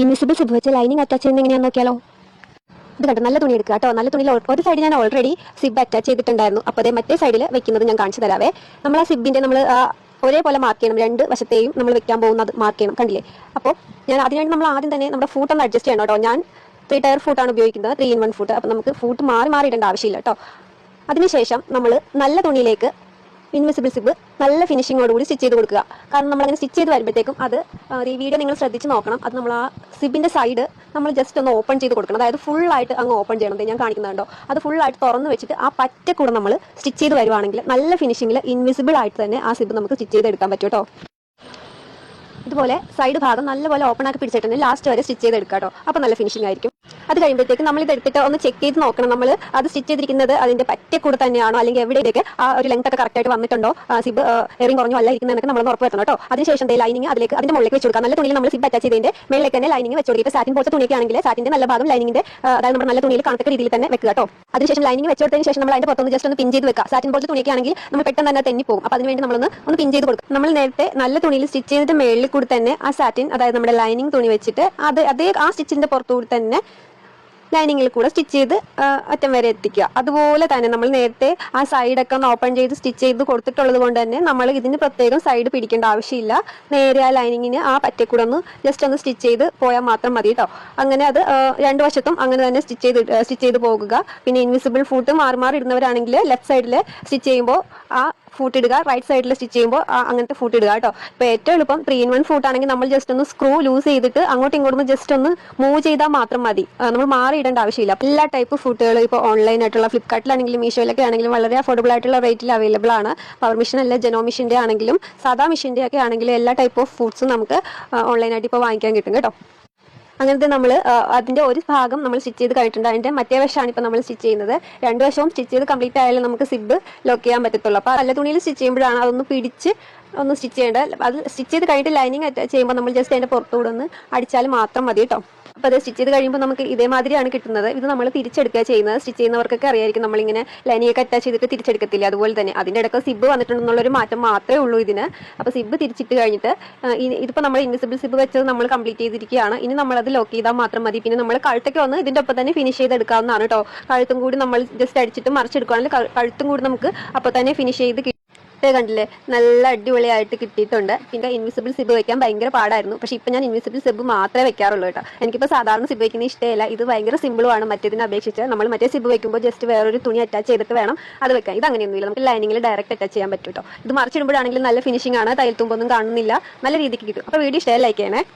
Invisible zip വെച്ച് lining attach ചെയ്യുന്നത് എങ്ങനെയാണെന്ന് നോക്കിയാലോ. ഇത് കണ്ടോ, നല്ല തുണി എടുക്കുക കേട്ടോ. നല്ല തുണിയിൽ ഒരു സൈഡ് ഞാൻ ഓൾറെഡി സിബ് അറ്റാച്ച് ചെയ്തിട്ടുണ്ടായിരുന്നു. അപ്പോൾ അതേ മറ്റേ സൈഡിൽ വെക്കുന്നത് ഞാൻ കാണിച്ചു തരാവേ. നമ്മൾ ആ സിബിന്റെ നമ്മൾ ഒരേപോലെ മാർക്ക് ചെയ്യണം, രണ്ട് വശത്തെയും നമ്മൾ വെക്കാൻ പോകുന്നത് മാർക്ക് ചെയ്യണം, കണ്ടില്ലേ. അപ്പോൾ ഞാൻ അതിനുവേണ്ടി നമ്മൾ ആദ്യം തന്നെ നമ്മുടെ ഫൂട്ട് ഒന്ന് അഡ്ജസ്റ്റ് ചെയ്യണം കേട്ടോ. ഞാൻ 3 ടയർ ഫൂട്ടാണ് ഉപയോഗിക്കുന്നത്, 3 in 1 ഫൂട്ട്. അപ്പോൾ നമുക്ക് ഫൂട്ട് മാറി ഇടേണ്ട ആവശ്യമില്ല കേട്ടോ. അതിനുശേഷം നമ്മൾ നല്ല തുണിയിലേക്ക് ഇൻവിസിബിൾ സിബ് നല്ല ഫിനിഷിങ്ങോടുകൂടി സ്റ്റിച്ച് ചെയ്ത് കൊടുക്കുക. കാരണം നമ്മളങ്ങനെ സ്റ്റിച്ച് ചെയ്ത് വരുമ്പോഴത്തേക്കും അത് ഈ വീഡിയോ നിങ്ങൾ ശ്രദ്ധിച്ച് നോക്കണം. അത് നമ്മൾ ആ സിബിൻ്റെ സൈഡ് നമ്മൾ ജസ്റ്റ് ഒന്ന് ഓപ്പൺ ചെയ്ത് കൊടുക്കണം. അതായത് ഫുള്ളായിട്ട് അങ്ങ് ഓപ്പൺ ചെയ്യണം. ഞാൻ കാണിക്കുന്നുണ്ടോ, അത് ഫുള്ളായിട്ട് തുറന്ന് വെച്ചിട്ട് ആ പറ്റക്കൂടെ നമ്മൾ സ്റ്റിച്ച് ചെയ്ത് വരുവാണെങ്കിൽ നല്ല ഫിനിഷിങ്ങിൽ ഇൻവിസിബിൾ ആയിട്ട് തന്നെ ആ സിബ് നമുക്ക് സ്റ്റിച്ച് ചെയ്തെടുക്കാൻ പറ്റും കേട്ടോ. ഇതുപോലെ സൈഡ് ഭാഗം നല്ലപോലെ ഓപ്പൺ ആക്കി പിടിച്ചിട്ടുണ്ട് ലാസ്റ്റ് വരെ സ്റ്റിച്ച് ചെയ്തെടുക്കാം കേട്ടോ. അപ്പോൾ നല്ല ഫിനിഷിംഗ് ആയിരിക്കും. അത് കഴിയുമ്പോഴത്തേക്ക് നമ്മൾ ഇത് എടുത്തിട്ട് ഒന്ന് ചെക്ക് ചെയ്ത് നോക്കണം. നമ്മൾ അത് സ്റ്റിച്ച് ചെയ്തിരിക്കുന്നത് അതിന്റെ പറ്റക്കൂടെ തന്നെയാണോ, അല്ലെങ്കിൽ എവിടെയൊക്കെ ആ ഒരു ലെങ്ത് ഒക്കെ കറക്റ്റ് ആയിട്ട് വന്നിട്ടുണ്ടോ, സിബ് എറിയും കുറഞ്ഞോ അല്ല ഇരിക്കുന്നതൊക്കെ നമ്മൾ ഉറപ്പ് വരുത്തണം കേട്ടോ. അതിനുശേഷം ലൈനിങ് അതിലേക്ക് അതിന്റെ മുകളിലേക്ക് വെച്ച് കൊടുക്കാം. നല്ല തുണിയിൽ നമ്മൾ സിബ് അറ്റാച്ച് ചെയ്തതിന്റെ മേളിലേക്ക് തന്നെ ലൈനിങ് വെച്ച് കൊടുക്കുക. ഇപ്പോൾ സാറ്റിൻ പോലത്തെ തുണിയൊക്കെയാണെങ്കിൽ സാറ്റിന്റെ നല്ല ഭാഗം ലൈനിങ്ങിന്റെ അതായത് നമ്മുടെ നല്ല തുണിയിൽ കാണത്തക്ക രീതിയിൽ തന്നെ വെക്കുക കേട്ടോ. അതിനുശേഷം ലൈനിങ് വെച്ചെടുത്തതിന് ശേഷം നമ്മൾ അതിന്റെ പുറത്തൊന്ന് ജസ്റ്റ് ഒന്ന് പിൻ ചെയ്ത് വെക്കുക. സാറ്റിൻ പോലത്തെ തുണിയൊക്കെയാണെങ്കിൽ നമ്മൾ പെട്ടെന്ന് തന്നെ തെന്നി പോകും. അപ്പോൾ അതിനുവേണ്ടി നമ്മളൊന്ന് പിൻ ചെയ്ത് കൊടുക്കും. നമ്മൾ നേരത്തെ നല്ല തുണിയിൽ സ്റ്റിച്ച് ചെയ്തിട്ട് മേളിൽ കൂടി തന്നെ ആ സാറ്റിൻ അതായത് നമ്മുടെ ലൈനിങ് തുണി വെച്ചിട്ട് അതേ ആ സ്റ്റിച്ചിന്റെ പുറത്തുകൂടി തന്നെ ലൈനിങ്ങിൽ കൂടെ സ്റ്റിച്ച് ചെയ്ത് അറ്റം വരെ എത്തിക്കുക. അതുപോലെ തന്നെ നമ്മൾ നേരത്തെ ആ സൈഡൊക്കെ ഒന്ന് ഓപ്പൺ ചെയ്ത് സ്റ്റിച്ച് ചെയ്ത് കൊടുത്തിട്ടുള്ളത് കൊണ്ട് തന്നെ നമ്മൾ ഇതിന് പ്രത്യേകം സൈഡ് പിടിക്കേണ്ട ആവശ്യമില്ല. നേരെ ആ ലൈനിങ്ങിന് ആ പറ്റക്കൂടെ ഒന്ന് ജസ്റ്റ് ഒന്ന് സ്റ്റിച്ച് ചെയ്ത് പോയാൽ മാത്രം മതി കേട്ടോ. അങ്ങനെ അത് രണ്ട് വശത്തും അങ്ങനെ തന്നെ സ്റ്റിച്ച് ചെയ്ത് പോകുക. പിന്നെ ഇൻവിസിബിൾ ഫൂട്ട് മാറി ഇടുന്നവരാണെങ്കിൽ ലെഫ്റ്റ് സൈഡിൽ സ്റ്റിച്ച് ചെയ്യുമ്പോൾ ആ ഫൂട്ട് ഇടുക, റൈറ്റ് സൈഡിൽ സ്റ്റിച്ച് ചെയ്യുമ്പോൾ അങ്ങനത്തെ ഫൂട്ട് ഇടുക കേട്ടോ. ഇപ്പോൾ ഏറ്റവും എളുപ്പം 3 in 1 ഫൂട്ട് ആണെങ്കിൽ നമ്മൾ ജസ്റ്റ് ഒന്ന് സ്ക്രൂ ലൂസ് ചെയ്തിട്ട് അങ്ങോട്ടും ഇങ്ങോട്ടും ജസ്റ്റ് ഒന്ന് മൂവ് ചെയ്താൽ മാത്രം മതി. നമ്മൾ മാറി ഇടേണ്ട ആവശ്യമില്ല. എല്ലാ ടൈപ്പ് ഫൂട്ടുകൾ ഇപ്പോൾ ഓൺലൈൻ ആയിട്ടുള്ള ഫ്ലിപ്കാർട്ടിലാണെങ്കിലും മീഷോയിലൊക്കെ ആണെങ്കിലും വളരെ അഫോർഡബിൾ ആയിട്ടുള്ള റേറ്റിൽ അവൈലബിൾ ആണ്. പവർ മെഷീൻ അല്ല, ജെനോ മെഷീൻ്റെ ആണെങ്കിലും സാധാ മെഷീൻ്റെ ഒക്കെ ആണെങ്കിലും എല്ലാ ടൈപ്പ് ഓഫ് ഫൂട്ട്സും നമുക്ക് ഓൺലൈനായിട്ട് ഇപ്പോൾ വാങ്ങിക്കാൻ കിട്ടും കേട്ടോ. അങ്ങനത്തെ നമ്മൾ അതിൻ്റെ ഒരു ഭാഗം നമ്മൾ സ്റ്റിച്ച് ചെയ്ത് കഴിഞ്ഞിട്ടുണ്ട്. അതിൻ്റെ മറ്റേ വശമാണ് ഇപ്പോൾ നമ്മൾ സ്റ്റിച്ച് ചെയ്യുന്നത്. രണ്ട് വശവും സ്റ്റിച്ച് ചെയ്ത് കംപ്ലീറ്റ് ആയാലും നമുക്ക് സിബ് ലോക്ക് ചെയ്യാൻ പറ്റത്തുള്ളൂ. അപ്പോൾ നല്ല തുണിയിൽ സ്റ്റിച്ച് ചെയ്യുമ്പോഴാണ് അതൊന്ന് പിടിച്ച് ഒന്ന് സ്റ്റിച്ച് ചെയ്യേണ്ടത്. അത് സ്റ്റിച്ച് ചെയ്ത് കഴിഞ്ഞിട്ട് ലൈനിങ് അറ്റാച്ച് ചെയ്യുമ്പോൾ നമ്മൾ ജസ്റ്റ് അതിൻ്റെ പുറത്തുകൂടെ ഒന്ന് അടിച്ചാൽ മാത്രം മതി കേട്ടോ. അപ്പോൾ അത് സ്റ്റിച്ച് ചെയ്ത് കഴിയുമ്പോൾ നമുക്ക് ഇതേമാതിരിയാണ് കിട്ടുന്നത്. ഇത് നമ്മൾ തിരിച്ചെടുക്കുക ചെയ്യുന്നത്. സ്റ്റിച്ച് ചെയ്യുന്നവർക്കൊക്കെ അറിയായിരിക്കും, നമ്മളിങ്ങനെ ലൈനിങ്ങൊക്കെ അറ്റാച്ച് ചെയ്തിട്ട് തിരിച്ചെടുക്കത്തില്ല, അതുപോലെ തന്നെ അതിൻ്റെ ഇടയ്ക്ക് സിബ് വന്നിട്ടുണ്ടെന്നുള്ളൊരു മാറ്റം മാത്രമേ ഉള്ളൂ ഇതിന്. അപ്പോൾ സിബ് തിരിച്ചിട്ട് കഴിഞ്ഞിട്ട് ഇതിപ്പോൾ നമ്മൾ ഇൻവിസിബിൾ സിബ് വെച്ചത് നമ്മൾ കംപ്ലീറ്റ് ചെയ്തിരിക്കുകയാണ്. ഇനി നമ്മളത് ലോക്ക് ചെയ്താൽ മാത്രം മതി. പിന്നെ നമ്മൾ കഴുത്തൊക്കെ ഒന്ന് ഇതിൻ്റെ ഒപ്പം തന്നെ ഫിനിഷ് ചെയ്തെടുക്കാവുന്നതാണ് കേട്ടോ. കഴുത്തും കൂടി നമ്മൾ ജസ്റ്റ് അടിച്ചിട്ട് മറിച്ചെടുക്കുകയാണെങ്കിൽ കഴുത്തും കൂടി നമുക്ക് അപ്പോൾ തന്നെ ഫിനിഷ് ചെയ്ത് കണ്ടില്ലേ, നല്ല അടിപൊളിയായിട്ട് കിട്ടിയിട്ടുണ്ട്. പിന്നെ ഇൻവിസിബിൾ സിബ് വെക്കാൻ ഭയങ്കര പാടായിരുന്നു. പക്ഷേ ഇപ്പം ഞാൻ ഇൻവിസിബിൾ സിബ് മാത്രമേ വെക്കാറുള്ളൂ കേട്ടോ. എനിക്കിപ്പോൾ സാധാരണ സിബ് വെക്കുന്ന ഇഷ്ടമില്ല. ഇത് ഭയങ്കര സിമ്പിളുമാണ് മറ്റേതിനെ അപേക്ഷിച്ച്. നമ്മൾ മറ്റേ സിബ് വെക്കുമ്പോൾ ജസ്റ്റ് വേറൊരു തുണി അറ്റാച്ച് ചെയ്തിട്ട് വേണം അത് വെക്കാൻ. ഇത് അങ്ങനെയൊന്നുമില്ല, നമുക്ക് ലൈനിങ്ങിൽ ഡയറക്റ്റ് അറ്റാച്ച് ചെയ്യാൻ പറ്റും കേട്ടോ. ഇത് മറിച്ചിടുമ്പോഴാണെങ്കിലും നല്ല ഫിനിഷിംഗ് ആണ്, തയ്യൽ തുമ്പൊന്നും കാണുന്നില്ല, നല്ല രീതിക്ക് കിട്ടും. അപ്പോൾ വീഡിയോ ഇഷ്ടമായി ലൈക്ക് ചെയ്യണേ.